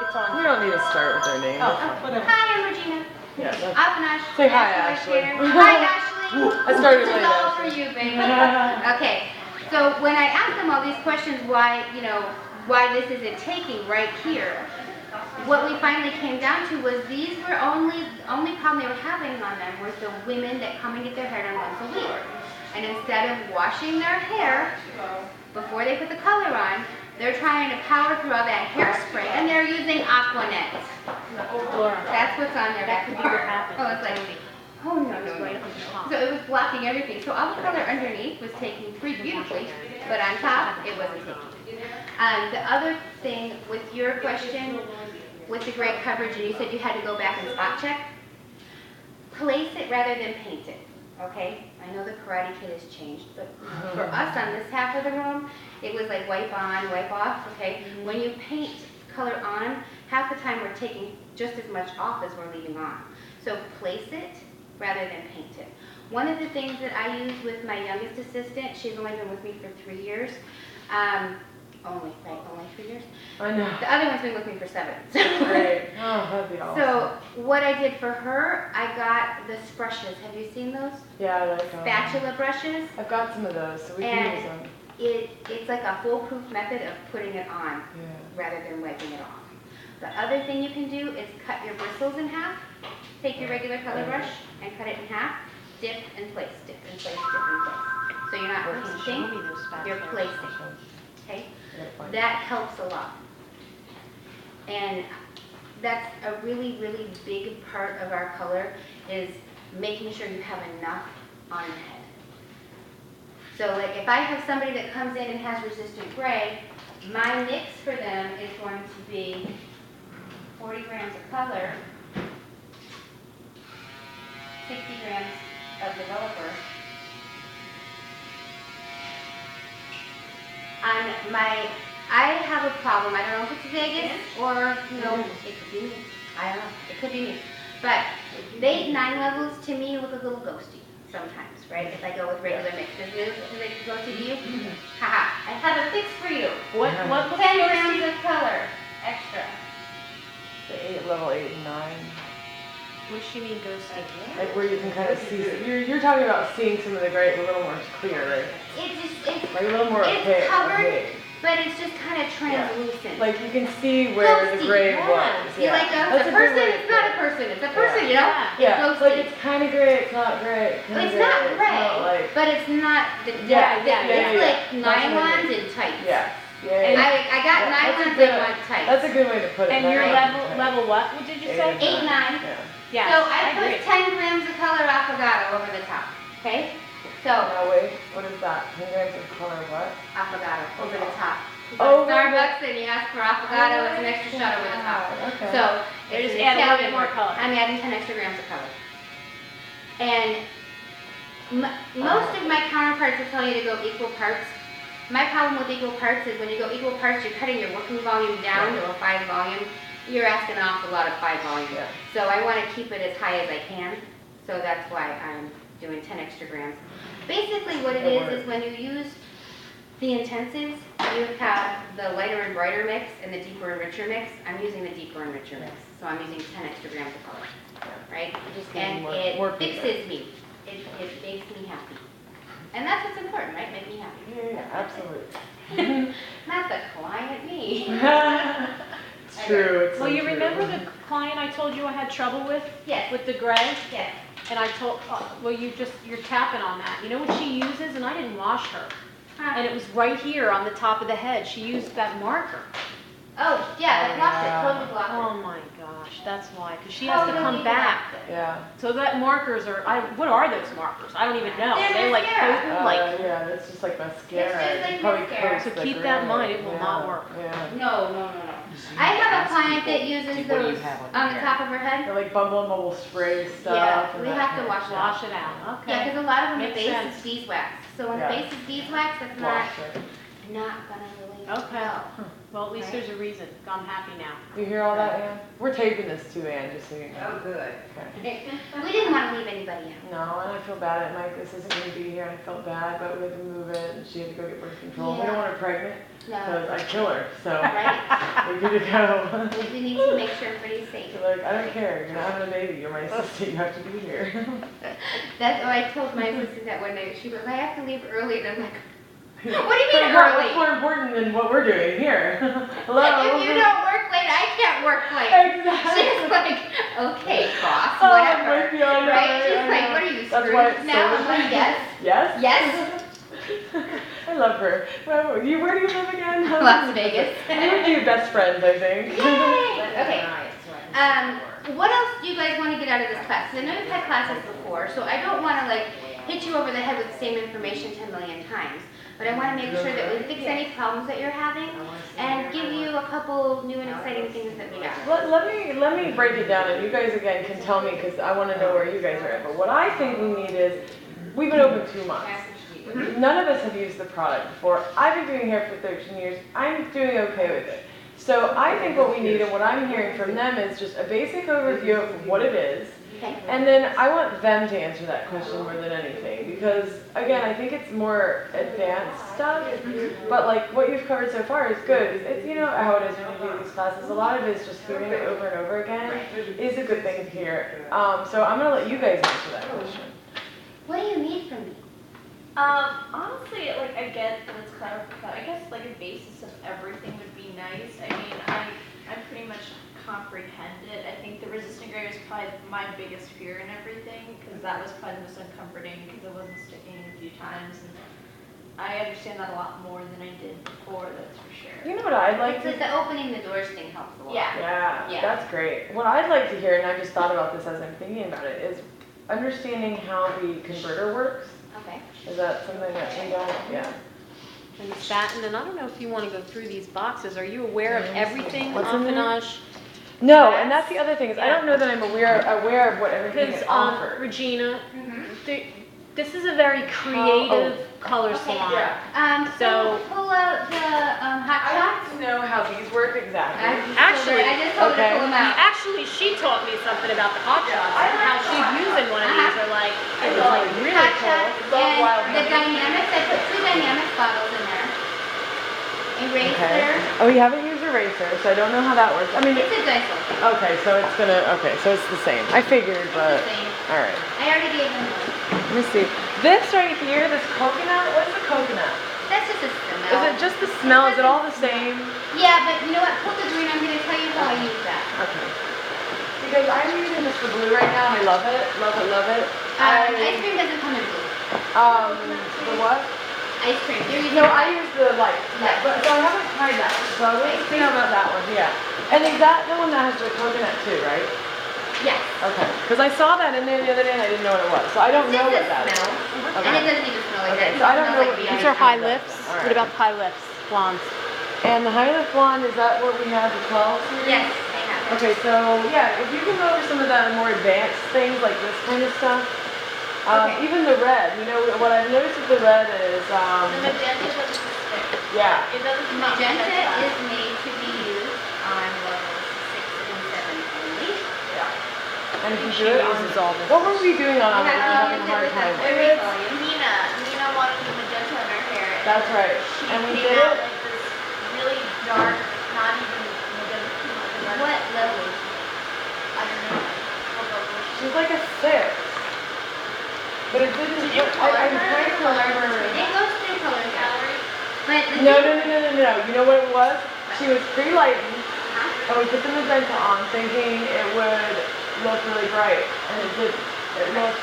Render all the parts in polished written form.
It's on. We don't need to start with their name. Oh, That's fine. Hi, I'm Regina. Yeah, that's- Avinash. Say hi, Nice to meet Ashley. you. Hi, Ashley. I started This late, is all Ashley. for you, baby. Okay. So when I asked them all these questions, why, you know, why this isn't taking right here, what we finally came down to was these were only problem they were having on them was the women that come and get their hair done once a week. And instead of washing their hair before they put the color on, they're trying to power through all that hairspray, and they're using Aquanet. That's what's on there. That could be what happened. Oh, it's like, oh no. So it was blocking everything. So all the color underneath was taking pretty beautifully, but on top, it wasn't taking. The other thing with your question, with the gray coverage, and you said you had to go back and spot check, place it rather than paint it, okay? I know the Karate Kid has changed, but for us on this half of the room, it was like wipe on, wipe off, okay? When you paint color on, half the time we're taking just as much off as we're leaving on. So place it rather than paint it. One of the things that I use with my youngest assistant, she's only been with me for 3 years, only 3 years. I know. The other one's been with me for 7. Great. Oh, that'd be awesome. So what I did for her, I got the brushes. Have you seen those? Yeah, I like Spatula brushes. I've got some of those, so we can use them. It's like a foolproof method of putting it on rather than wiping it off. The other thing you can do is cut your bristles in half. Take your regular color brush and cut it in half. Dip and place, dip and place, dip and place. So you're not painting, you're placing. Okay? That helps a lot. And that's a really, really big part of our color is making sure you have enough on your head. So like if I have somebody that comes in and has resistant gray, my mix for them is going to be 40 grams of color, 60 grams of developer. I have a problem. I don't know if it's Vegas or, you know, it could be me. I don't know. It could be me. But the 8, 9 levels to me look a little ghosty sometimes, right? If I go with regular mix. Does it look ghosty to you? Haha. I have a fix for you. What 10 grams of color extra. Level 8 and 9. What does she mean ghosty? Like where you can kind of see, you're talking about seeing some of the gray a little more clear, right? It's Like a little more it's covered, opaque. but it's just kind of translucent. Like you can see where the gray was. You like That's a a person, good way it's to not put a it. person, it's a person, you know? Yeah, It's like ghosty. it's kind of gray, it's not gray. It's not gray, but it's not the It's like nylons and tights. Yeah. I got nylons and want tights. That's a good way to put it. And your level what did you say? 8, 9. Yeah. So I put 10 grams of color affogato over the top. Okay? So now wait, what is that? 10 grams of color what? affogato over the top. Oh, Starbucks and you ask for affogato, it's an extra shot over the top. Okay. So They just it's add a little Italian bit more word. color. I'm adding 10 extra grams of color. And most of my counterparts will tell you to go equal parts. My problem with equal parts is when you go equal parts, you're cutting your working volume down to a 5 volume. You're asking an awful lot of 5 volume. Yeah. So I want to keep it as high as I can. So that's why I'm doing 10 extra grams. Basically what it is when you use the intensives, you have the lighter and brighter mix and the deeper and richer mix. I'm using the deeper and richer mix. So I'm using 10 extra grams of color, right? And it fixes me. It makes me happy. And that's what's important, right? Make me happy. Yeah, absolutely. Not the client, me. It's true. It's Well, so you true. remember the client I told you I had trouble with? Yes. With the gray? Yes. And I told, well, you're tapping on that. You know what she uses? And I didn't wash her. And it was right here on the top of the head. She used that marker. Oh, yeah, that blocked it. Totally blocked it. Oh my gosh, that's why. Because she has to come back. Yeah. So that markers are, what are those markers? I don't even know. They're like mascara. potent, like. Yeah, it's just like mascara. It's just like You probably mascara. coats So the keep that in gray. mind, it will not work. Yeah. No. I have a client that uses those on the top of her head. They're like Bumble and Bubble spray stuff. Yeah, and we that have kind to of wash stuff. Wash it out. Okay. Yeah, because a lot of them, the Makes base sense. is beeswax. So when Yeah. the base is beeswax, that's not, Wash it. not gonna really Okay. know. Well, at least there's a reason. I'm happy now. You hear all that, Ann? We're taping this too, Ann, just so you know. Oh, good. Okay. We didn't want to leave anybody out. No, and I feel bad at Mike. This isn't going to be here. I felt bad, but we had to move it, and she had to go get birth control. We don't want her pregnant, No, because I'd kill her. So right? we're good to go. We need to make sure everybody's safe. She's like, I don't care. You're not having a baby. You're my sister. You have to be here. That's what I told my sister that one night. She goes, I have to leave early, and I'm like, what do you mean What's early? more important than what we're doing here? Hello? If you don't work late, I can't work late. Exactly. She's like, okay, boss, Oh, I'm whatever. with you on that, Right? She's I like, know. what are you, That's why it's screwed now? so- I'm like, yes. Yes? Yes. I love her. Well, where do you live again? Las Vegas. We're two best friends, I think. Yay! Okay. What else do you guys want to get out of this class? 'Cause I know you've had classes before, so I don't want to like hit you over the head with the same information 10 million times. But I want to make sure that we fix any problems that you're having and give you a couple new and exciting things that we got. Let me break it down, and you guys again can tell me because I want to know where you guys are at. But what I think we need is, we've been open 2 months. None of us have used the product before. I've been doing hair for 13 years. I'm doing okay with it. So I think what we need and what I'm hearing from them is just a basic overview of what it is. Okay. And then I want them to answer that question more than anything because, again, I think it's more advanced stuff, but like what you've covered so far is good. It's, you know how it is when you do these classes. A lot of it is just hearing it over and over again is a good thing to hear. So I'm going to let you guys answer that question. What do you need from me? Honestly, like, I get that it's clarified. I guess, like, a basis of everything would be nice. I mean, I pretty much comprehend it. I think the resistant gray was probably my biggest fear in everything, because that was probably the most uncomforting, because it wasn't sticking a few times, and I understand that a lot more than I did before, that's for sure. You know what I'd like It's to... the opening the doors thing helps a lot. Yeah. Yeah, that's great. What I'd like to hear, and I just thought about this as I'm thinking about it, is understanding how the converter works. Okay. Is that something that we don't? Yeah. And the satin, and I don't know if you want to go through these boxes. Are you aware of everything What's in there? Affinage? No, and that's the other thing is I don't know that I'm aware of what everything Because is offered. Regina, this is a very creative color salon. So- pull out the hot I shots. don't know how these work exactly. Actually- I just told her Okay. to pull them out. Actually, she taught me something about the hot shots and how she's using one of these are like, it was like really Hot cool. shots Love wild and the honey. dynamics. I put 2 dynamics bottles in there. Eraser. Okay. Oh, you haven't used eraser, so I don't know how that works. I mean, It's a Dyson. okay, so it's gonna. Okay, so it's the same. I figured, but Same. all right. I already gave them one. Let me see. This right here, this coconut. What's the coconut? That's just a smell. Is it just the smell? Is it all the same? Yeah, but you know what? Pull the green. I'm going to tell you how I use that. Okay. Because I'm using this for blue right now, and I love it, love it, love it. Ice cream doesn't come in blue. The what? Ice cream. You're using No, I use the light. Yeah, but so I haven't tried that one. So I was thinking about that one. Yeah. And is that the one that has the coconut too, right? Yes. Okay. Because I saw that in there the other day, and I didn't know what it was. So I don't It's know just what a that is. smell. Okay. And it doesn't even smell like Okay, that. so I don't know what These are high lifts. All right. What about high lifts, blondes? And the high lift blonde, is that what we have, the 12 series? Yes, I have it. Okay, so yeah, if you can go over some of the more advanced things like this kind of stuff. Okay. Even the red, you know, what I've noticed with the red is, The magenta doesn't stick. yeah. It doesn't come out Magenta like is made to be used on levels 6 and 7 only. Yeah. And if you She do it on, uses all this. what were we doing on it? You We were have to having a use it hard with time. a very volume. Nina wanted the magenta in her hair. That's right. She And we came did out it. like this really dark, not even magenta, like What level? I don't know. She's like a 6. But it didn't, Did you I'm color her? trying to remember. It goes through color gallery. But the No, thing- no, no, no, no, no. You know what it was? She was pre-lightened. Huh? And we put the magenta on thinking it would look really bright. And it didn't. It looked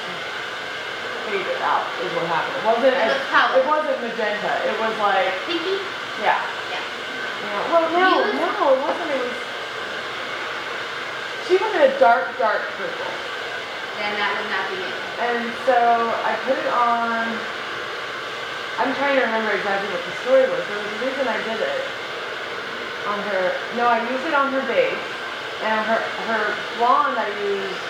faded out is what happened. It wasn't It as, looked hollow. it wasn't magenta. It was like, Pinky? yeah. Yeah. Yeah. Well, no, Use- no, it wasn't. It was, she wanted a dark, dark purple. Then that would not be it. And so I put it on, I'm trying to remember exactly what the story was. There was a reason I did it on her, no, I used it on her base. And her blonde, I used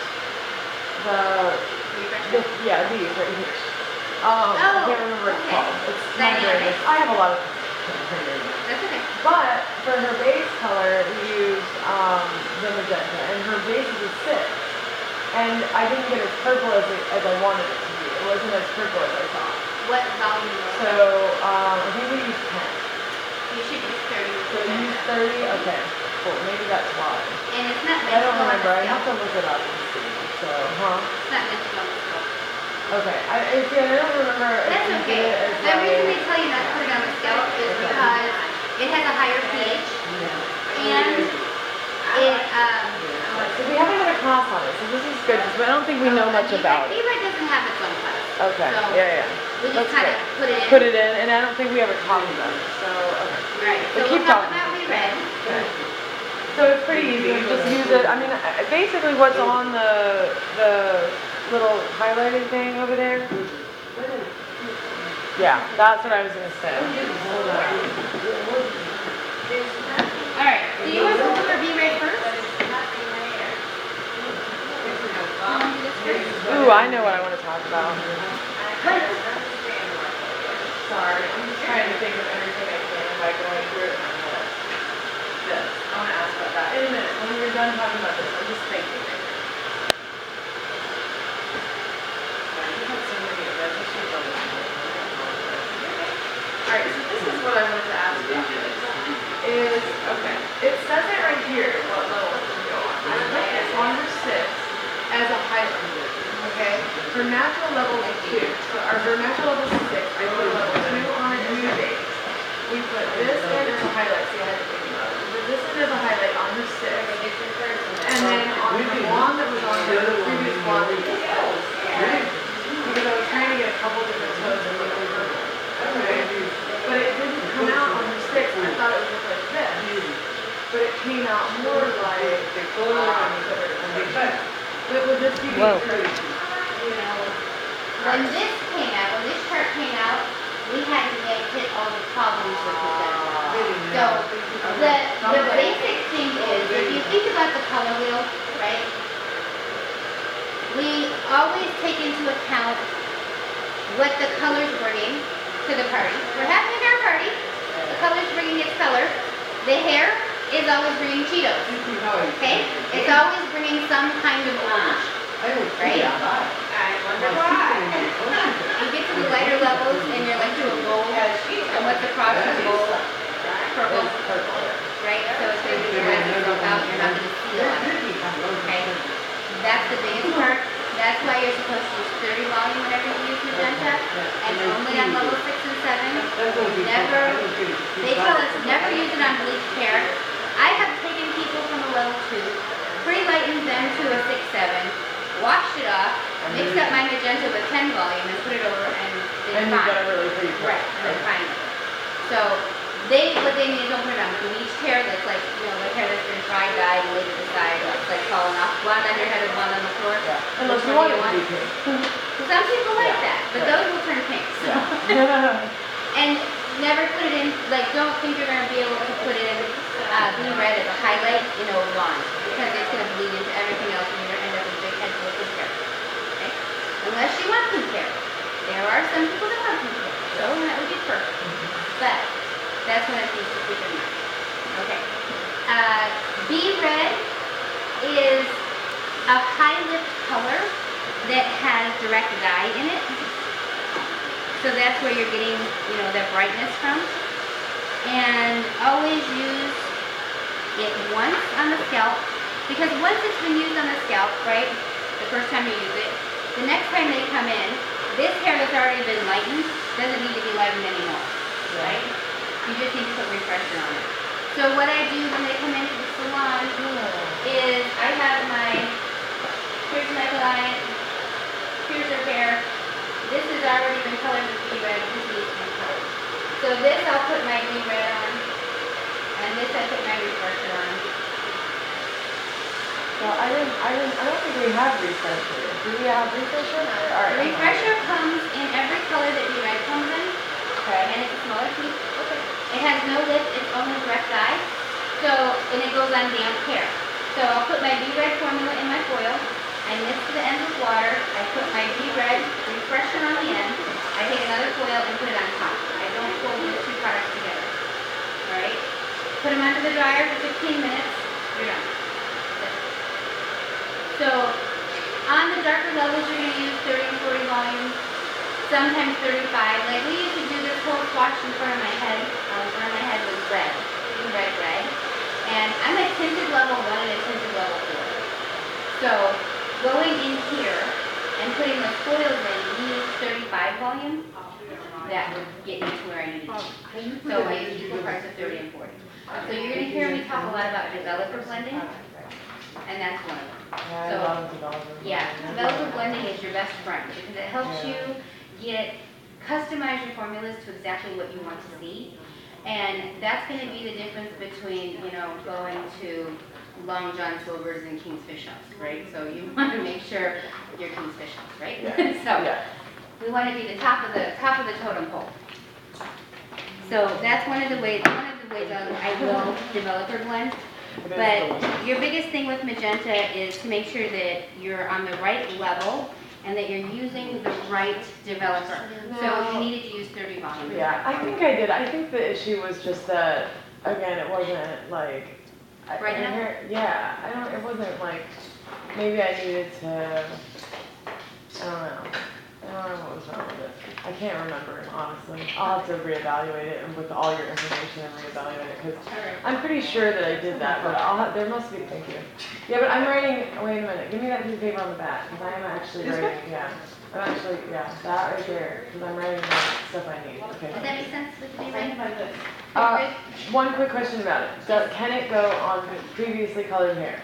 yeah, these right here. I can't remember what it's okay. called. It's not very Dynamic. nice. I have a lot of That's okay. But for her base color, we used the magenta, and her base is a 6. And I didn't get as purple as I wanted it to be. It wasn't as purple as I thought. What volume was So it? I think we used 10. You should use 30. So you used 30? Okay, cool. Maybe that's why. And it's not I meant to don't go on remember. the I have to scalp. look it up and see. So, huh? It's not meant to go on the scalp. Okay. See, I don't remember if That's we okay. did it as The reason they like... tell you not to put it on the scalp is because it has a higher pH and So we haven't had a class on it, so this is good, because I don't think we know much about it. B-Red doesn't have its own class. Okay, So yeah. we That's just kind of good. put it in. Put it in, and I don't think we ever talked about it, so, okay. Right. But So keep we'll talk talking. about B-Red. So it's pretty easy, you just use it, I mean, basically what's on the little highlighting thing over there? Yeah, that's what I was gonna say. All right. Do you want to go over B-Red first? Ooh, I know what I want to talk about. What? Sorry, I'm just trying to think of everything I can by going through it in my head. This, I want to ask about that in a minute. When we're done talking about this, I'm just thinking. Alright, so this is what I wanted to ask about. Is, okay, it says it right here, what level it should go on. I put this on her 6 as a highlight, okay? Her natural level is 2, so her natural level is 6. I put a level 2 on it new base. We put this in as a highlight, see I had to think about it. We put this in as a highlight on her 6. And then on the blonde that was on her previous blonde, we put those. Because I was trying to get a couple different tones and make them purple. Okay? But it didn't come out on her 6. I thought it would look like this. But it came out more like but would this be Whoa. When this came out, when this chart came out, we had to hit all the problems with the data. So the basic thing is, if you think about the color wheel, right? We always take into account what the color's bringing to the party. We're having a hair party. The color's bringing its color. The hair is always bringing Cheetos. Okay? It's always bringing some kind of orange. Right? I wonder why. You get to the lighter levels and you're like to a gold. And what's across the gold? Purple. Right? So it's going to be like itself out. You're not going to see a lot of it. Okay? That's the biggest part. That's why you're supposed to use 30 volume whenever you use magenta, and only on level 6 and 7. Never, they tell us never use it on bleached hair. I have taken people from a level 2, pre-lightened them to a 6-7, washed it off, mixed up my magenta with 10 volume and put it over and And then you fine. got a really pretty color. Right, and then fine. So what they need is don't put it on bleached hair that's like, like hair that's been dry dyed and laid to the side, it's like falling off. Blonde on your head and blonde on the floor. Yeah. Unless Which you one want do it you to be want? pink. Some people like Yeah, that, but right. those will turn pink. So. Yeah. And never put it in, don't think you're going to be able to put it in B-Red as a highlight in a blonde, because it's going to bleed into everything else and you're going to end up with a big head full of pink hair. Okay? Unless you want pink hair. There are some people that want pink hair, so that would be perfect. But that's what I think to keep in mind. Okay. B-Red is a high lift color that has direct dye in it. So that's where you're getting, that brightness from. And always use it once on the scalp, because once it's been used on the scalp, right, the first time you use it, the next time they come in, this hair that's already been lightened doesn't need to be lightened anymore, right? You just need to put refresher on it. So what I do when they come into the salon is I have here's my client, here's her hair. This has already been colored with B-Red, this needs to be colored. So this I'll put my B-Red on, and this I put my refresher on. Well, I don't think we have refresher. Do we have refresher? All right. Refresher comes in every color that B-Red comes in, Okay. and it's a smaller piece. It has no lift, it's only direct dye. So, and it goes on damp hair. So I'll put my B-Red formula in my foil. I mix the ends with water. I put my B-Red refresher on the end. I take another foil and put it on top. I don't fold these two products together. right? Put them under the dryer for 15 minutes, you're done. So, on the darker levels, you're going to use 30 and 40 volumes, sometimes 35. Like we used to do this whole swatch in front of my head. In front of my head was red, red. And I'm at tinted level 1 and a tinted level 4. So, going in here and putting the foils in, you use 35 volume. That would get me to where I need to be. So I use equal parts of 30 and 40. So you're going to hear me talk a lot about developer blending, and that's one of them. Yeah, developer blending is your best friend because it helps you customize your formulas to exactly what you want to see. And that's going to be the difference between, going to Long John Silver's and King's Fish House, right? So you want to make sure you're King's Fish House, right? Yeah. We want to be the top of the totem pole. So that's one of the ways I will developer blend. But your biggest thing with magenta is to make sure that you're on the right level and that you're using the right developer. So you needed to use 30 volume. Yeah, I think I did. I think the issue was just that, again, it wasn't like, Right now? Yeah, it wasn't like, maybe I needed to, I don't know what was wrong with it. I can't remember, honestly. I'll have to reevaluate it and with all your information and reevaluate it, because I'm pretty sure that I did that, but there must be, thank you. Yeah, but I'm writing, wait a minute, give me that piece of paper on the back, because I am actually writing, that right there, because I'm writing the stuff I need. Okay. Does that make sense with me writing? One quick question about it. Can it go on previously colored hair?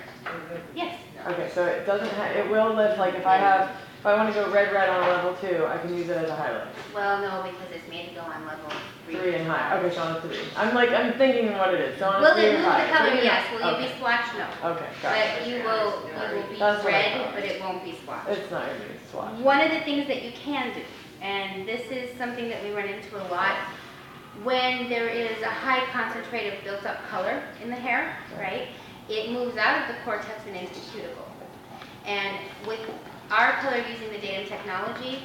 Yes. Okay, so it doesn't it will lift, like if I want to go red on a level 2, I can use it as a highlight. Well, no, because it's made to go on level 3 and high. Okay, so on a 3. I'm thinking what it is. So on a Will 3 it and move the high. color? 3 and Yes. high. Will you be swatched? No. Okay, got it. But you will be That's what I red, thought. but it won't be swatched. It's not going to be swatched. One of the things that you can do, and this is something that we run into a lot, when there is a high concentrate of built up color in the hair, right, it moves out of the cortex and into the cuticle. And with our color using the datum technology,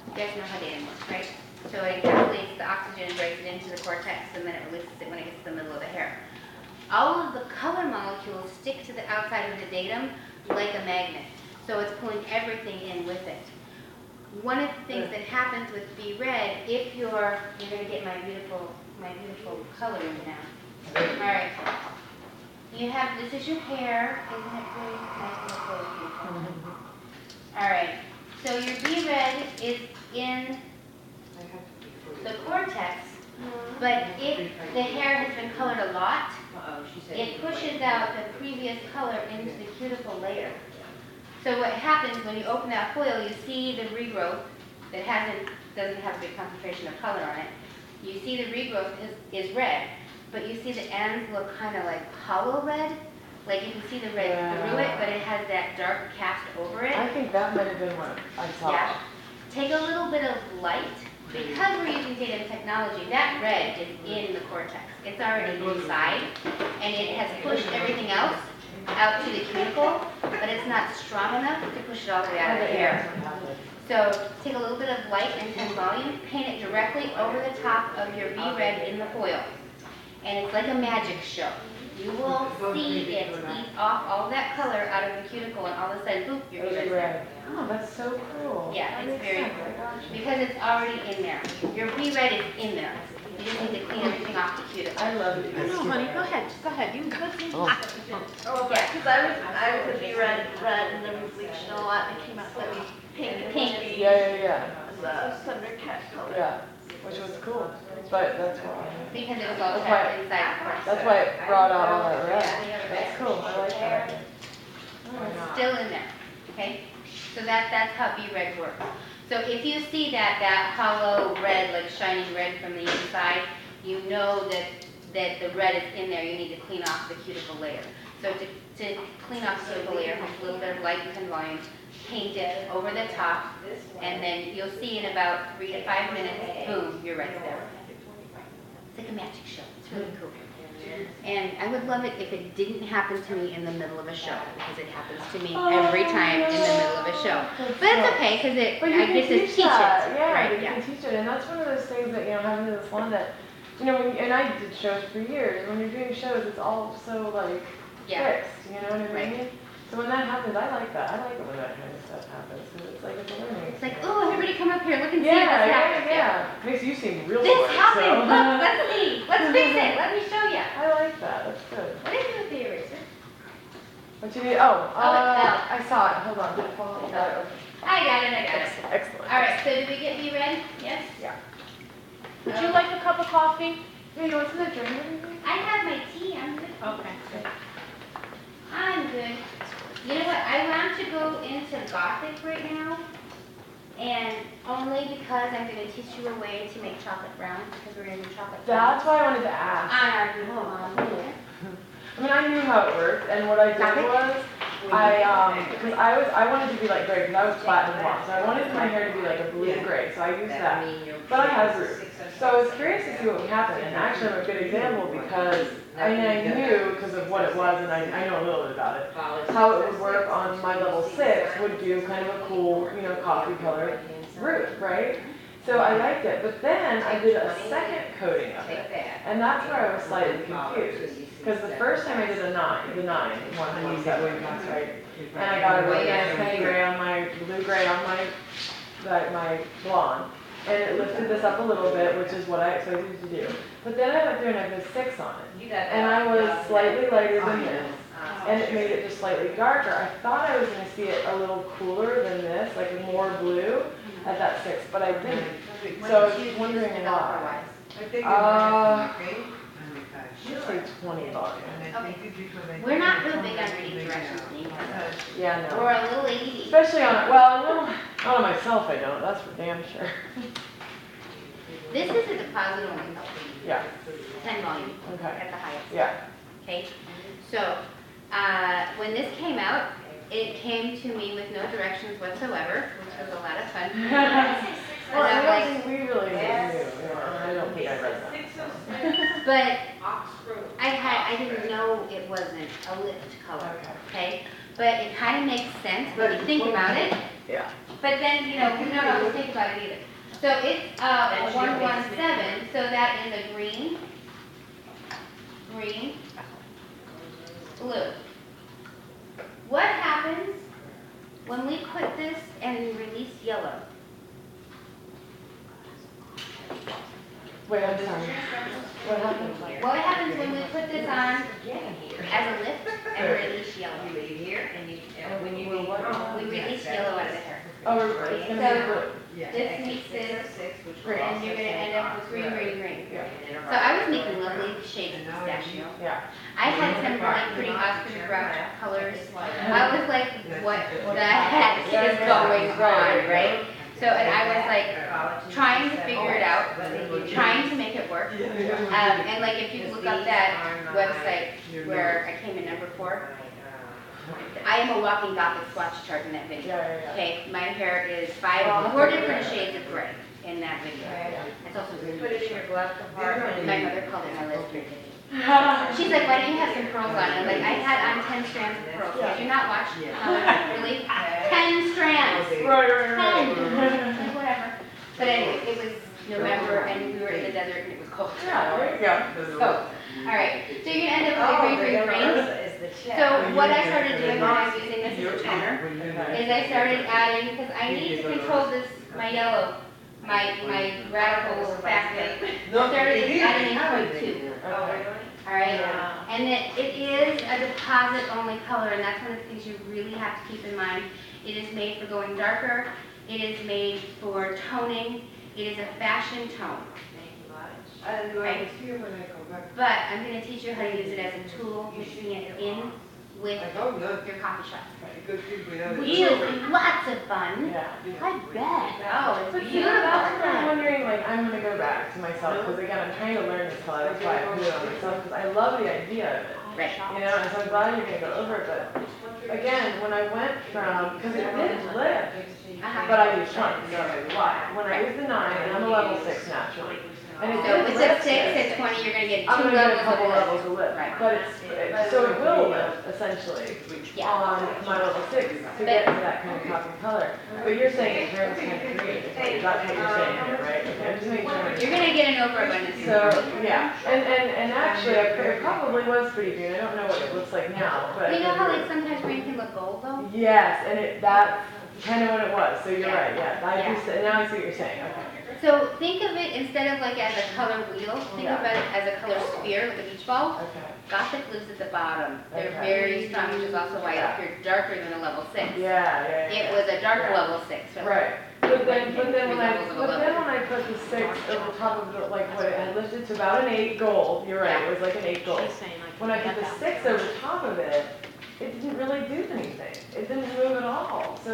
you guys know how datum works, right? So it encapsulates the oxygen and breaks it into the cortex, and then it releases it when it gets to the middle of the hair. All of the color molecules stick to the outside of the datum like a magnet. So it's pulling everything in with it. One of the things that happens with Be Red, if you're going to get my beautiful coloring now. All right. This is your hair, isn't it pretty? Nice and beautiful. All right. So your Be Red is in the cortex, but if the hair has been colored a lot, it pushes out the previous color into the cuticle layer. So what happens when you open that foil, you see the regrowth that doesn't have a big concentration of color on it. You see the regrowth is red, but you see the ends look kind of like hollow red. Like you can see the red through it, but it has that dark cast over it. I think that might have been what I saw. Yeah. Take a little bit of light. Because we're using datum technology, that red is in the cortex. It's already inside, and it has pushed everything else out to the cuticle, but it's not strong enough to push it all the way out of the hair. So take a little bit of light and 10 volume, paint it directly over the top of your Be Red in the foil. And it's like a magic show. You will see it eat off all that color out of the cuticle, and all of a sudden, boop, your Be Red's there. Oh, that's so cool. Yeah, it's very cool. Because it's already in there. Your Be Red is in there. You just need to clean everything off the cuticle. I love it. No, honey, go ahead. You can go. Oh, yeah, because I was a Be Red, and then we bleached it a lot, and it came out that we pink. Yeah. The Thundercat color. Yeah, which was cool. But that's why. Because it was all trapped inside the cortex. That's why it brought out all that red. Yeah. That's cool. I like that. It's still in there, okay? So that's how Be Red works. So if you see that hollow red, like shining red from the inside, you know that the red is in there. You need to clean off the cuticle layer. So to clean off the cuticle layer, with a little bit of light and volume, paint it over the top, and then you'll see in about 3 to 5 minutes, boom, your red's there. It's like a magic show. It's really cool. And I would love it if it didn't happen to me in the middle of a show, because it happens to me every time in the middle of a show. But it's okay, because I get to teach it. Yeah, Right, you can teach it. And that's one of those things that, having in the salon that you know, and I did shows for years. When you're doing shows, it's all so like Yeah. fixed, you know what I Right. mean? So when that happens, I like that. I like it when that kind of stuff happens, because it's like it's a learning. It's like, oh, everybody come up here, look and see Yeah, what's yeah, happening. yeah. Makes you seem real This smart, happened, so. look, let's see, let's fix it, let me show you. I like that. That's good. What did you do with the eraser? What you need? Oh, Oh, it fell. I saw it. Hold on. Did it fall? It fell. I got it. Excellent. All right, so did we get you ready? Yes? Would you like a cup of coffee? Yeah, you want some of the drink? I have my tea, I'm good. Okay. I'm good. You know what, I want to go into Gothic right now, and only because I'm gonna teach you a way to make chocolate brown, because we're gonna do chocolate That's brown why I wanted to ask. on our Google here. I mean, I knew how it worked, and what I did was, because I wanted to be like gray, because I was platinum blonde, so I wanted my hair to be like a blue gray, so I used that. But I had roots. So I was curious to see what would happen, and actually I'm a good example because I knew, because of what it was, and I know a little bit about it, how it would work on my level 6 would do kind of a cool, you know, coffee colored root, right? So I liked it, but then I did a second coating of it, and that's where I was slightly confused. Because the first time I did the 127, right? And I got a really nice penny gray on my, blue gray on my blonde. And it lifted this up a little bit, which is what I expected to do. But then I went through and I put 6 on it. And I was slightly lighter than this. And it made it just slightly darker. I thought I was going to see it a little cooler than this, like more blue at that 6, but I didn't. So I was wondering why. Should say 20 volume. We're not real big on reading directions, Yeah, no. we're a little ADD. Especially on, well, not on myself I don't, that's for damn sure. This is a deposit only, Yeah, 10 volume okay, at the highest. yeah. Okay, so when this came out, it came to me with no directions whatsoever, which was a lot of fun. Well, And I I'm don't like, think we really knew, I don't think I read that. but I didn't know it wasn't a lift color, okay? But it kind of makes sense when you think about it. Yeah. But then, you know, we don't always think about it either. So it's 117, so that in the green, blue. What happens when we put this and we release yellow? Wait, I'm sorry. What happened? What happens when we put this on as a lift and release yellow? We release yellow out of the hair. Oh, it's gonna be blue. This makes this, and you're gonna end up with green. Yeah. So I was making lovely shades of pistachio. Yeah. I had some really pretty Oscar brown colors. I was like, what the heck is going on, right? So, and I was like trying to figure it out, trying to make it work. And like if you look up that website where I came in number 4, I am a walking Gothic swatch chart in that video. Yeah. Okay, my hair is 4 different shades of gray in that video. It's also really Put it in your glove compartment. my mother called it my lesbian. She's like, why do you have some pearls on? I'm like, I had on 10 strands of pearls. Did you not watch? Really? 10 strands. 10. Like, whatever. But anyway, it was November and we were in the desert and it was cold. Yeah, there you go. So, all right. So you're gonna end up with green. So what I started doing when I was using this as a toner is I started adding, because I need to control this, my yellow, my radical factor. I started adding in 0.2. All right, and it is a deposit-only color, and that's one of the things you really have to keep in mind. It is made for going darker. It is made for toning. It is a fashion tone. Right. But I'm going to teach you how to use it as a tool, mixing it in with your coffee shop. Really, lots of fun. Yeah. I bet. Oh, it's But see, beautiful. that's what I'm wondering, like, I'm gonna go back to myself, because again, I'm trying to learn this color, that's why I put it on myself, because I love the idea of it. Right. You know, and so I'm glad you're gonna go over it, but again, when I went from, because it did lift, but I do shrunk, so why? When I used the 9, and I'm a level 6 naturally, And it So did with lift a 6 it. and 20, you're gonna get I'm 2 gonna get a levels of couple lift. levels of lift, Right. but so it will lift essentially Yeah. on my level 6 to get to that kind of copy color. But you're saying it turns kind of green, that's what you're saying here, right? Okay, I'm just making sure. You're gonna get an overabundance. So, yeah, and actually, it probably was pretty green, I don't know what it looks like now, but. You know how like sometimes green can look gold though? Yes, and that's kind of what it was, so you're Yeah. right, yeah, I Yeah. just, now I see what you're saying, okay. So think of it instead of like as a color wheel, think Yeah. about it as a color sphere, like a beach ball. Okay, Gothic lives at the bottom. They're Okay. very strong, which is also why Yeah. if you're darker than a level 6. yeah. It was a darker Yeah. level 6. So Right, but then when Levels of I put the 6 over top of the, like, what it had lifted to about an 8 gold, you're right, it was like an 8 gold. She's saying like. When I put the 6 over top of it, it didn't really do anything, it didn't move at all, so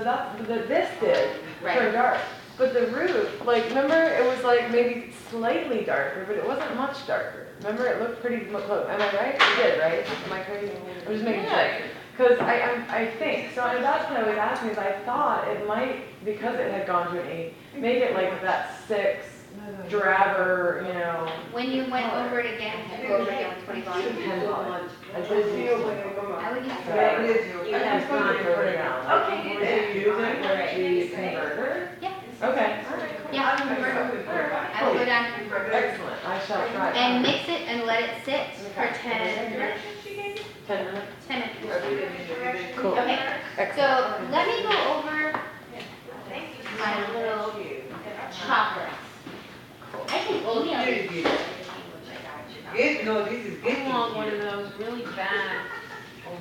this did Right. turn dark. But the roof, like, remember, it was like maybe slightly darker, but it wasn't much darker. Remember, it looked pretty close. Am I right? It did, right? Am I crazy? I'm just making sure. Because I think, so that's what I was asking, is I thought it might, because it had gone to an 8, make it like that 6 drabber, you know. when you went over it again, you go over again with 20 volume. $10. I did use it. I would use So, it. I'm just going to put it down. Okay. Was you using the converter? Yeah. Okay, all right, cool. Yeah, converter. I would go down to converter. Excellent, I shall try. And mix it and let it sit for 10 minutes. 10 minutes? 10 minutes. Cool. Okay, Excellent. so let me go over my little chocolates. I can email these. Good, no, this is good. I want one of those really bad.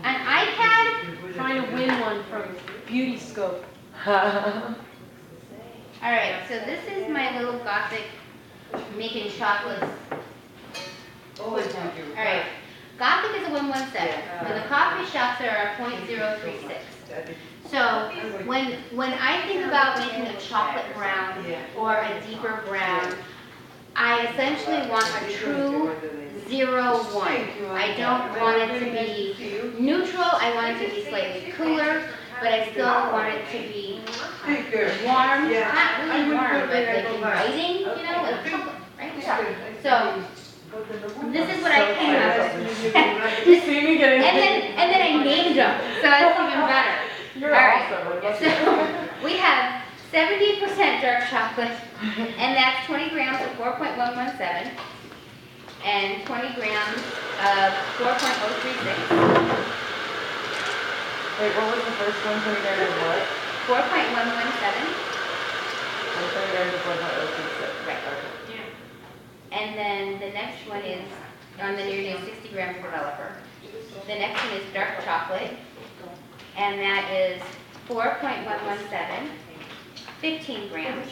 An iPad. Trying to win one from Beauty Scope. Alright, so this is my little Gothic making chocolates. Oh, thank you. Alright, Gothic is a 117, and the coffee shops are a .036. So when I think about making a chocolate brown or a deeper brown, I essentially want a true 0-1. I don't want it to be neutral, I want it to be slightly cooler, but I still want it to be warm, not really warm, but like inviting, you know, like chocolate, right? So this is what I came up with. You see me getting. And then I named them, so that's even better. You're All right, awesome. so we have 70% dark chocolate, and that's 20 grams of 4.117, and 20 grams of 4.036, Wait, what was the first one? 20 grams of what? 4.117, And 20 grams of 4.036. right. Okay. And then the next one is, on the near 60 grams developer. The next one is dark chocolate, and that is 4.117, 15 grams,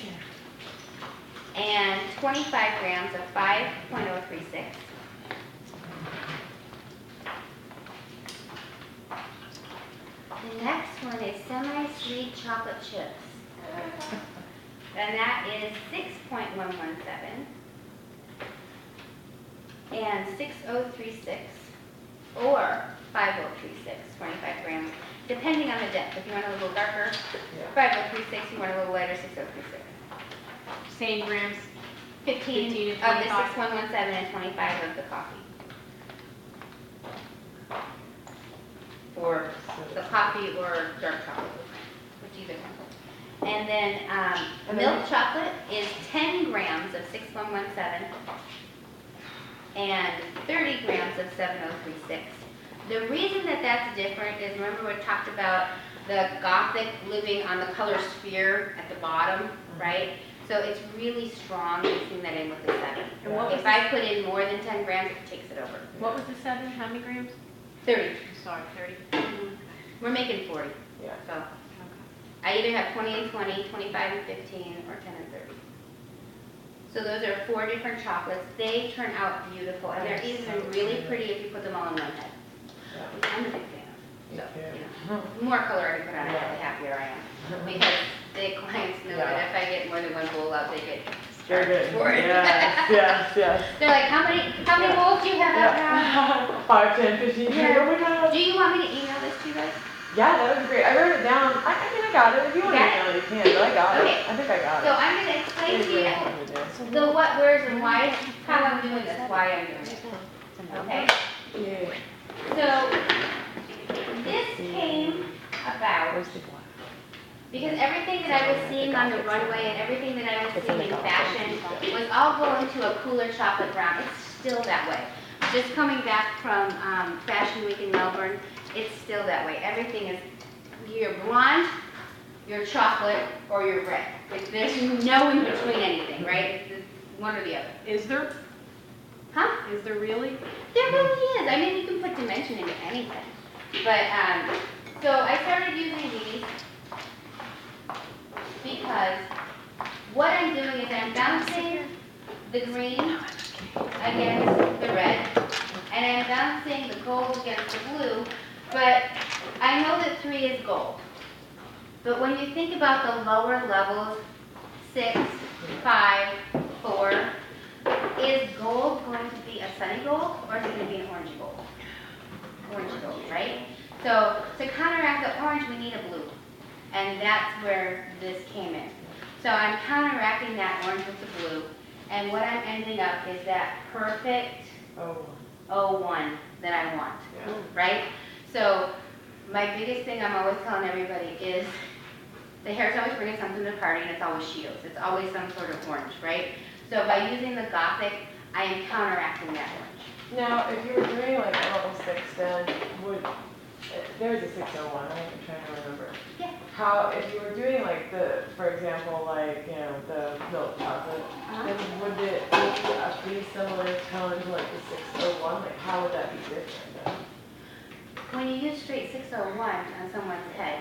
and 25 grams of 5.036. The next one is semi-sweet chocolate chips, and that is 6.117. And 6036 or 5036, 25 grams, depending on the depth. If you want a little darker, 5036, you want a little lighter, 6036. Same grams. 15 15 of and the 25. 6117 and 25 of the coffee. Or the coffee or dark chocolate, which either one. And then milk chocolate is 10 grams of 6117 and 30 grams of 7036. The reason that that's different is, remember we talked about the Gothic living on the color sphere at the bottom, right? So it's really strong mixing that in with the 7. And what was If I put in more than 10 grams, it takes it over. What was the 7? How many grams? 30. I'm sorry, 30. We're making 40. Yeah. So I either have 20 and 20, 25 and 15, or 10 and 30. So those are 4 different chocolates. They turn out beautiful, and they're even really pretty if you put them all in one head. Which I'm a big fan of. So, you know, the more color I can put on it, the happier I am. Because the clients know that if I get more than one bowl out, they get Very good. charged for it. Yes. They're like, how many bowls do you have out now? 5, 10, 15, Yeah. oh my God. Do you want me to email this to you guys? Yeah, that would be great. I wrote it down. I mean, I got it. If you want to Got email it, you can, but I got Okay. it. I think I got So it. I'm gonna explain It's to really you important to do. the what, where's, and why, how I'm doing this, why I'm doing it. Okay? Yeah. So, this came about Where's the black? because everything that I was seeing on the runway and everything that I was seeing in fashion was all going to a cooler chocolate brown. It's still that way. Just coming back from Fashion Week in Melbourne, it's still that way. Everything is, you're blonde, you're chocolate, or you're red. There's no in between anything, right? It's one or the other. Is there? Huh? Is there really? There really is. I mean, you can put dimension into anything. But, so I started using these because what I'm doing is I'm bouncing the green against the red, and I'm bouncing the gold against the blue, but I know that 3 is gold. But when you think about the lower levels, 6, 5, 4, is gold going to be a sunny gold, or is it going to be an orangey gold? Orangey gold, right? So to counteract the orange, we need a blue. And that's where this came in. So I'm counteracting that orange with the blue. And what I'm ending up is that perfect Oh, 01 that I want, yeah. right? So my biggest thing I'm always telling everybody is the hair's always bringing something to the party, and it's always Cheetos. It's always some sort of orange, right? So by using the Gothic, I am counteracting that orange. Now, if you were doing like a level 6, then would, there's a 601, I'm trying to remember. Yeah. How, if you were doing like the, for example, like, you know, the milk chocolate, then would it be a pretty similar tone to like the 601? Like, how would that be different then? When you use straight 601 on someone's head,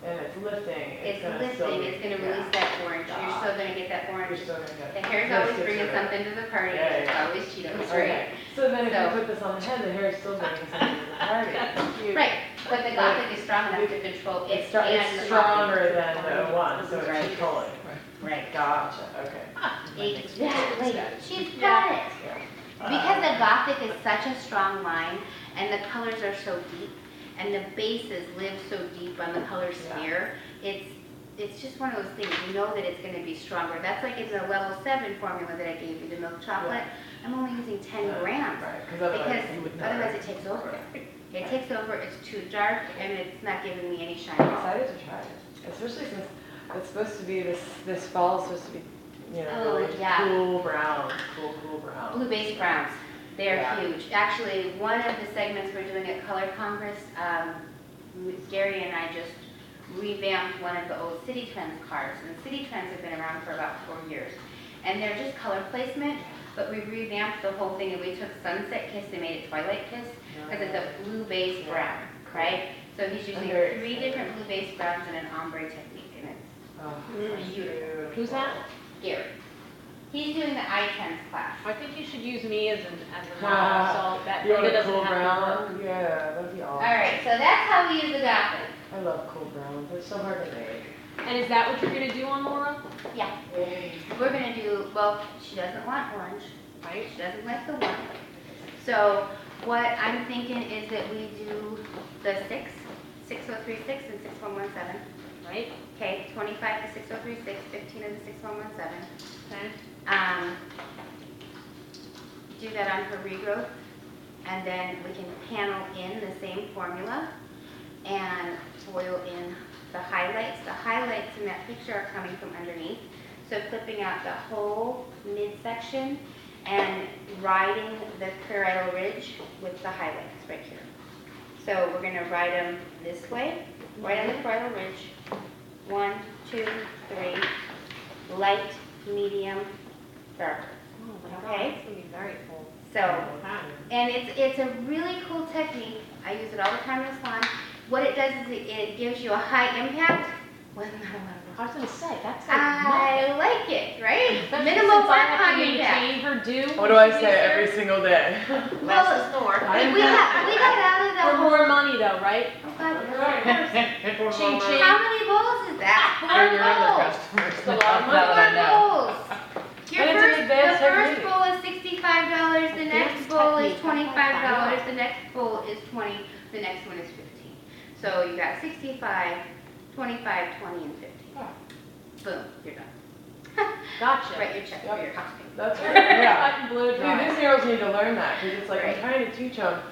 And it's lifting, it's gonna lifting, still be- it's going to release yeah. that orange. You're still going to get that You're orange. still gonna get. The hair's no always six bringing of it. something to the party. Yeah, It's yeah. always Cheetos, Okay. right? So then if So- you put this on the head, the hair is still bringing something to the party. Right, but the Gothic is strong enough to control it It's and it's the stronger than the 01, so Right. it's controlling. Right. Gotcha, okay. Exactly. She's got it. Because the Gothic is such a strong line, and the colors are so deep, and the bases live so deep on the color sphere, it's just one of those things. You know that it's going to be stronger. That's like in the level 7 formula that I gave you, the milk chocolate. I'm only using 10 grams. Right, because otherwise you would Because never. otherwise it takes over. It takes over, it's too dark, and it's not giving me any shine I'm at all. excited to try it, especially since it's supposed to be, this fall is supposed to be, you know, Oh, really yeah. cool brown, cool brown. Blue base browns, they're Yeah. huge. Actually, one of the segments we're doing at Color Congress, Gary and I just revamped one of the old City Trends cards. And City Trends have been around for about 4 years. And they're just color placement, but we revamped the whole thing and we took Sunset Kiss and made it Twilight Kiss because it's a blue base brown, right? So he's using very 3 excited. different blue base browns and an ombre technique, and it's Oh, beautiful. Who's that? Gary. He's doing the I-Trends class. I think you should use me as a model, Ah, so that you want Brenda a doesn't cool have to work. brown? Yeah, that'd be awesome. All right, so that's how we use the Gothic. I love cool browns, they're so hard to make. And is that what you're gonna do on Laura? Yeah. Yay. We're gonna do, well, she doesn't want orange, Right? she doesn't like the one. So what I'm thinking is that we do the 6036 and 6117. Right? Okay, 25 to 6036, 15 to the 6117. Okay. Do that on her regrowth, and then we can panel in the same formula and foil in the highlights. The highlights in that picture are coming from underneath. So clipping out the whole midsection and riding the parietal ridge with the highlights right here. So we're gonna ride them this way, right on the parietal ridge. 1, 2, 3, light, medium, dark. Oh my God, Okay. it's gonna be very cool. So, and it's a really cool technique. I use it all the time in the salon. What it does is it gives you a high impact with not a lot of I was gonna say, that's like I like it, right? Especially Minimal since I work, have to high impact. maintain her do. What do I say every single day? Well, north. we got out of the For whole. more money though, right? Oh, God. Ching ching. How many bowls is that? Four bowls. It's a lot of Now money. that I know. Bowls. Your And it's an first, the advanced first technique. bowl is $65, the next Advanced bowl is technique. $25, the next bowl is 20, the next one is 15. So you got 65, 25, 20, and 50. Boom, you're done. Gotcha. Write your check for your house payment. That's right, yeah. Cut and blow See, dry. these girls need to learn that, because it's like, I'm Right. trying to teach them,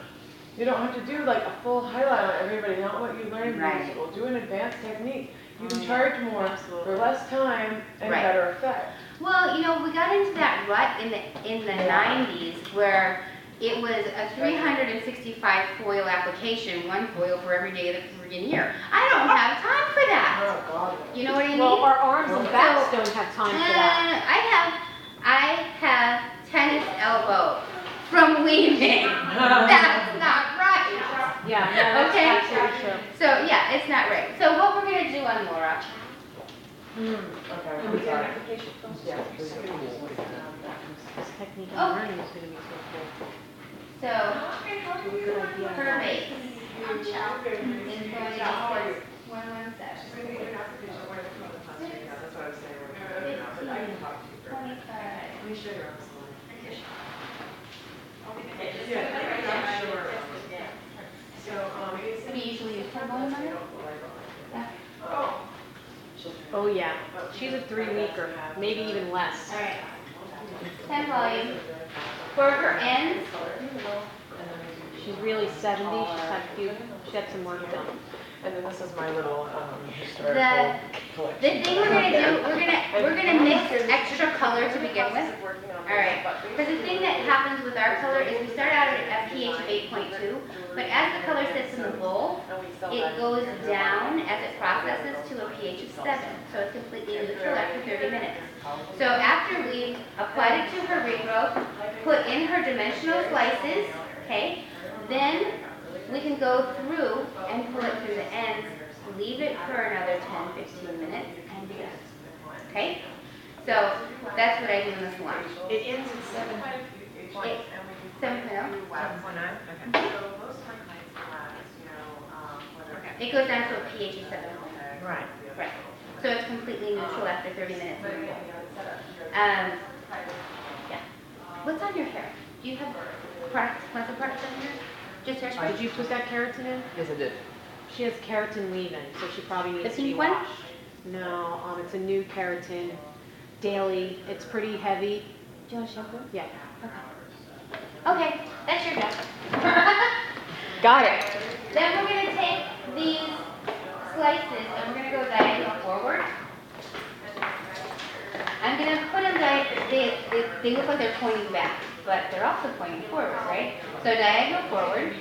you don't have to do like a full highlight on everybody, not what you learn in Right. middle school. Do an advanced technique. You can Oh, yeah. charge more Absolutely. for less time and Right. better effect. Well, you know, we got into that rut in the 90s where it was a 365 foil application, one foil for every day of the freaking year. I don't have time for that. Oh, God. You know what I mean? Well, our arms and backs don't have time for that. I have tennis elbow from weaving. That's not right. Yeah, no, that's Okay. absolutely true. So yeah, it's not right. So what we're gonna do on Laura? Okay, I'm sorry. Yeah. This technique Oh. of learning is gonna be so cool. So Good idea. her base is going to be 117. 25. We usually use her bone number. Oh, yeah. She's a 3-weeker, maybe even less. All right. 10 volume. For her ends, She's really 70, she had some work done. And then this is my little historical the collection. thing we're gonna do, we're gonna mix extra color to begin with. All right. Because the thing that happens with our color is we start out at a pH of 8.2, but as the color sits in the bowl, it goes down as it processes to a pH of 7. So it's completely neutral after 30 minutes. So after we've applied it to her regrowth, put in her dimensional slices, okay, then we can go through and pull it through the ends, leave it for another 10-15 minutes, and be done. Okay? So that's what I do in the salon. It ends at 7. It- 7.0. It goes down to a pH of 7. Right. Right. So it's completely neutral after 30 minutes. Yeah. What's on your hair? Do you have products, cleansing products on your hair? Just hairspray? Did you put that keratin in? Yes, I did. She has keratin leave-in, so she probably needs The to be pink one? washed. No, it's a new keratin daily. It's pretty heavy. Do you want shampoo? Yeah. Okay, that's your job. Got it. Then we're gonna take these slices and we're gonna go diagonal forward. I'm gonna put them they look like they're pointing back, but they're also pointing forward, right? So diagonal forward.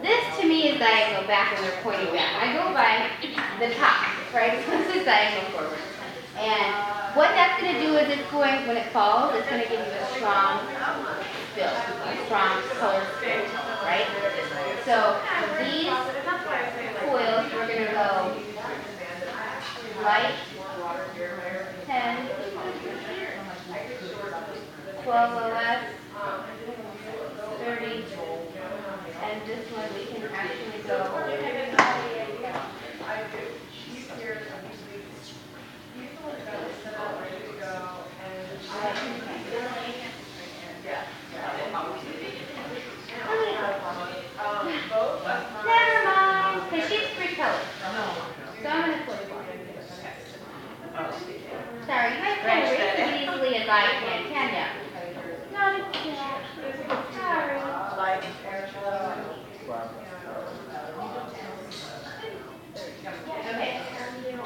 This to me is diagonal back when they're pointing back. I go by the top, right? So this is diagonal forward. And what that's gonna do is it's going, when it falls, it's gonna give you a strong spill, a strong color spill, right? So these foils, we're gonna go light 10, 12 OS, 30, and this one we can actually go. Never mind, because she's 3 colors. So I'm gonna flip one. Sorry, you guys can't erase as easily as I can ya? No, you can't. Sorry. Okay.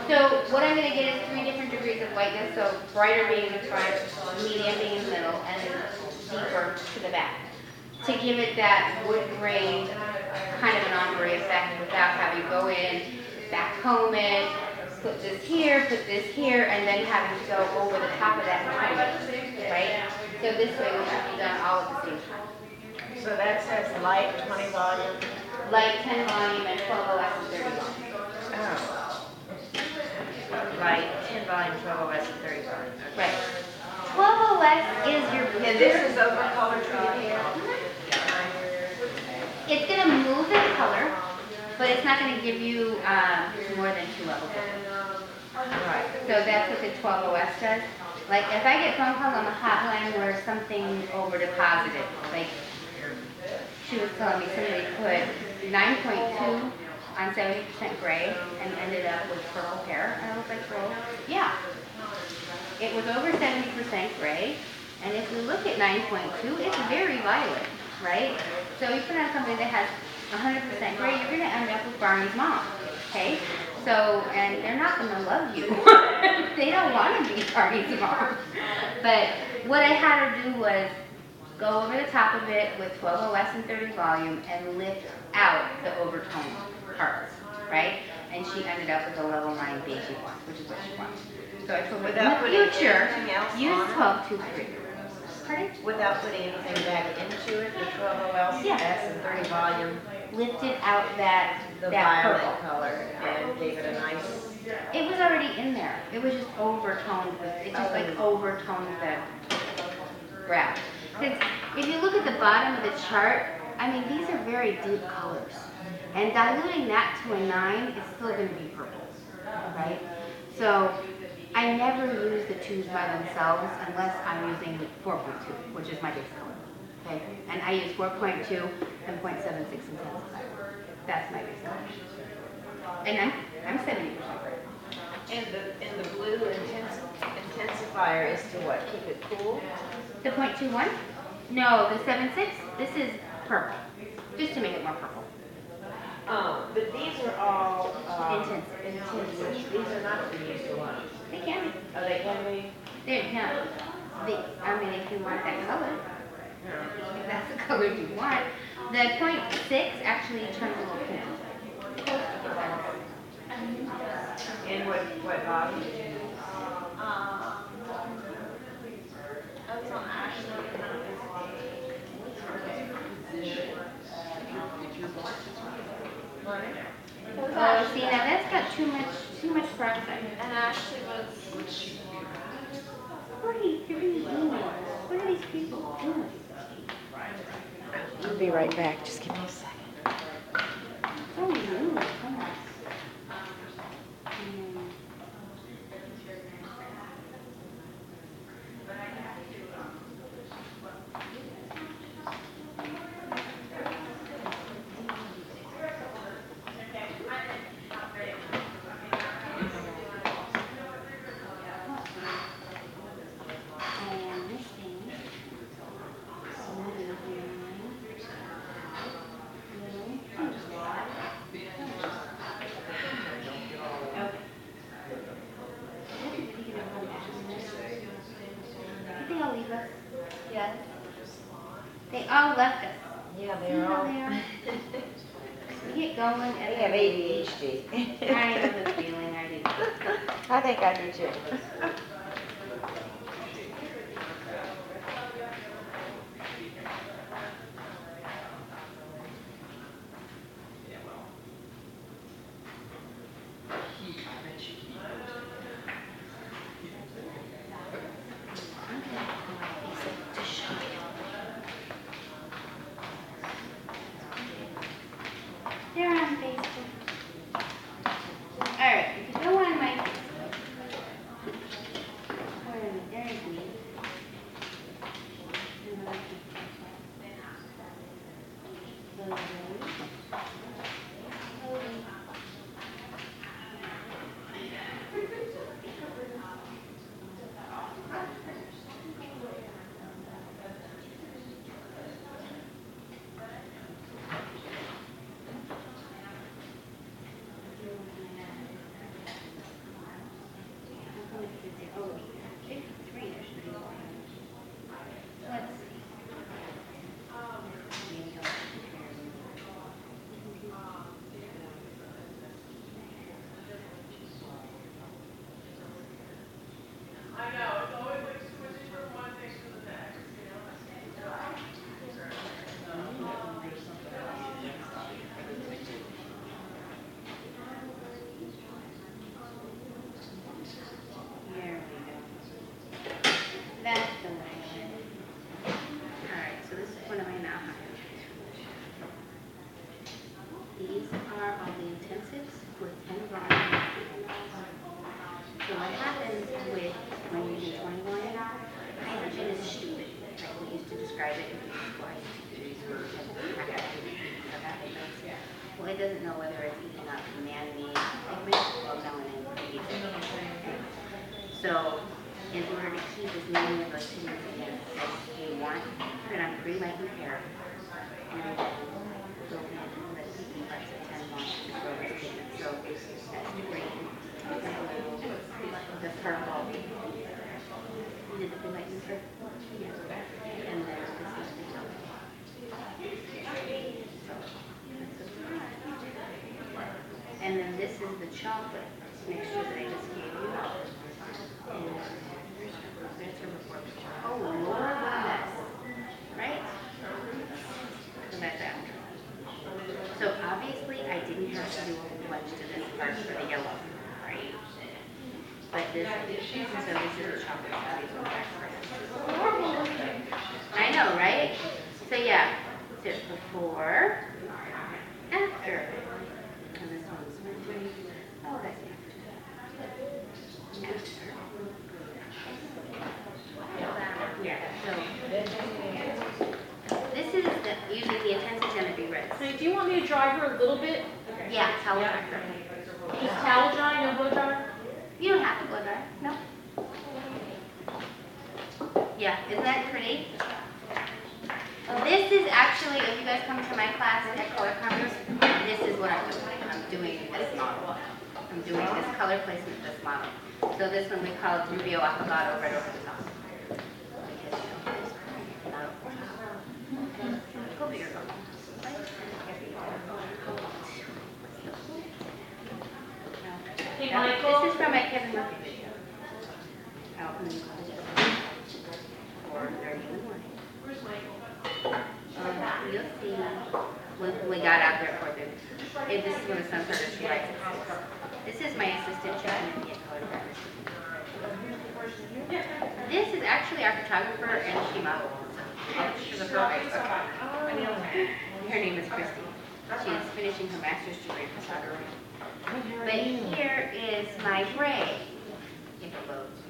So what I'm gonna get is 3 different degrees of whiteness, so brighter being in the front, medium being in the middle, and deeper to the back. To give it that wood grain, kind of an ombre effect without having to go in, back comb it, put this here, and then having to go over the top of that and comb it, right? So this way we have it done all at the same time. So that says light 20 volume. Light 10 volume and 12 OS and 30 volume. Oh. Light 10 volume, 12 OS, and 30 volume. Right. 12 OS is your And this is over color treated hair? It's going to move the color, but it's not going to give you more than 2 levels. Right. So that's what the 12 OS does. Like if I get phone calls on the hotline where something over deposited, like she was telling me somebody put 9.2 on 70% gray and ended up with purple hair. And I was like, well, yeah. It was over 70% gray, and if you look at 9.2, it's very violet, right? So you put on something that has 100% gray, you're gonna end up with Barney's mom, okay? So, and they're not gonna love you. They don't wanna be Barney's mom. But what I had her do was go over the top of it with 12 OS and 30 volume and lift out the overtone parts, right? And she ended up with a level 9 beigey one, which is what she wants. So I told her, Without in putting the future, anything else use on it? 1223. Pardon? Without putting anything back into it, the 12 OL Yeah. S and 30 volume, Lifted out that, the that violet purple. color, and gave it a nice. It was already in there. It was just overtoned with, it just like overtoned the brown. Because if you look at the bottom of the chart, I mean, these are very deep colors. And diluting that to a 9 is still going to be purple, right? So I never use the 2s by themselves unless I'm using 4.2, which is my base color, okay? And I use 4.2 and 0.76 intensifier. That's my base color. And I'm 70% gray. And the blue intensifier is to what? Keep it cool? The 0.21? No, the 7.6, this is purple, just to make it more purple. But these are all Intensive. intensive. These are not to be used alone. They can be. Oh, they can be? They're, no, I mean, if you want that color, if that's the color you want. The 0.6 actually turns a little pink. And what volume? I was on Ashley. Oh, see, now that's got too much peroxide. And Ashley was. You're being mean. What are these people doing? I'll be right back. Just give me a second. Oh, no, come on. Did they all leave us? Yes. They all left us. Yeah, See they're how all. they are? We get going and They have ADHD. I know the feeling, I do. I think I do too. They're on Facebook. Alright, if you go on my Facebook, it doesn't know whether it's eating up man-made pigment or melanin. So, in order to keep as many of those pigments in as you want, you're gonna pre-light your hair. And then go ahead and let it be less than 10 months to grow those pigments. So, that's the green, the blue, the purple. You did the pre-light in purple? Yeah. And then this is the yellow. And then this is the chocolate mixture that I just gave you. And there's her before picture. Oh, Lord, what a mess. Right? So that's after. So obviously I didn't have to do a whole bunch to this part for the yellow, right? But this, so this is the chocolate body. I know, right? So yeah, so before, after. And this one's, oh, that's after. Yeah, so this is the, usually the intensity is going to be red. Honey, do you want me to dry her a little bit? Yeah, towel dry. Just towel dry, no blow dry? You don't have to blow dry, no. Yeah, isn't that pretty? This is actually, if you guys come to my class at Color Congress, this is what I'm doing. I'm doing this model. I'm doing this color placement, this model. So this one we call it Rubio Affogato right over the top. Because, you know, go bigger, go. Hey, Now, Michael. this is from my Kevin Murphy video. Out in the 4:30 in the morning. Where's Michael? You'll see when we got out there for them. This is when the sun started to rise. This is my assistant chef and Indian color graphic. This is actually our photographer and she models. She's a perfect. Her name is Christy. She is finishing her master's degree in photography. But here is my gray. If it loads.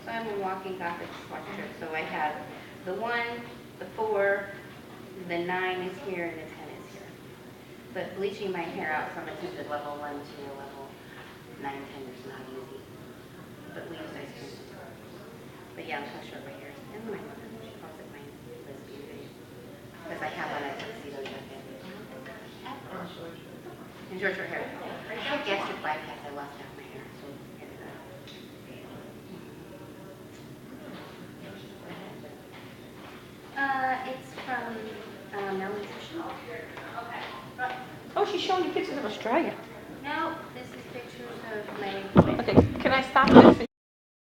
So I'm a walking Gothic structure. So I have the 1, the 4, the 9 is here, and the 10 is here. But bleaching my hair out from a tinted level 1 to a level 9, 10 is not easy. But we use ice cream. But yeah, I'm so short right here. And my mother, she calls it my lesbian video. Because I have on a tuxedo jacket. And short hair. I have gastric bypass. I lost half my hair. So it's from malnutrition. Oh, she's showing you pictures of Australia. No, this is pictures of my. Okay, can I stop this?